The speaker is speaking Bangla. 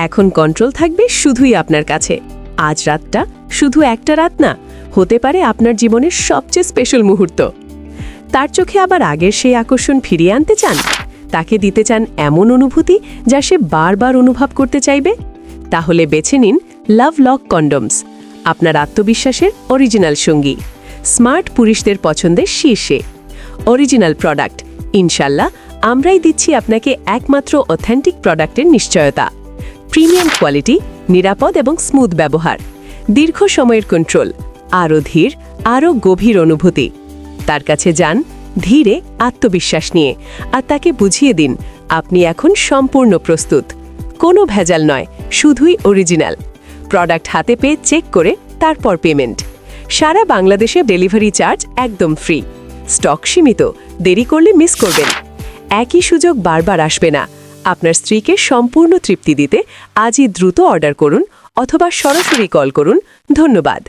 এখন কন্ট্রোল থাকবে শুধুই আপনার কাছে। আজ রাতটা শুধু একটা রাত না, হতে পারে আপনার জীবনের সবচেয়ে স্পেশাল মুহূর্ত। তার চোখে আবার আগের সেই আকর্ষণ ফিরিয়ে আনতে চান? তাকে দিতে চান এমন অনুভূতি যা সে বারবার অনুভব করতে চাইবে? তাহলে বেছে নিন লাভ লক কন্ডমস, আপনার আত্মবিশ্বাসের অরিজিনাল সঙ্গী। স্মার্ট পুরুষদের পছন্দের শীর্ষে অরিজিনাল প্রোডাক্ট। ইনশাল্লাহ আমরাই দিচ্ছি আপনাকে একমাত্র অথেন্টিক প্রোডাক্টের নিশ্চয়তা। প্রিমিয়াম কোয়ালিটি, নিরাপদ এবং স্মুথ ব্যবহার, দীর্ঘ সময়ের কন্ট্রোল, আরও ধীর, আরও গভীর অনুভূতি। তার কাছে যান ধীরে, আত্মবিশ্বাস নিয়ে, আর তাকে বুঝিয়ে দিন আপনি এখন সম্পূর্ণ প্রস্তুত। কোনো ভেজাল নয়, শুধুই অরিজিনাল প্রোডাক্ট হাতে পেয়ে চেক করে তারপর পেমেন্ট। সারা বাংলাদেশে ডেলিভারি চার্জ একদম ফ্রি। স্টক সীমিত, দেরি করলে মিস করবেন। একই সুযোগ বারবার আসবে না। আপনার স্ত্রীকে সম্পূর্ণ তৃপ্তি দিতে আজই দ্রুত অর্ডার করুন অথবা সরাসরি কল করুন। ধন্যবাদ।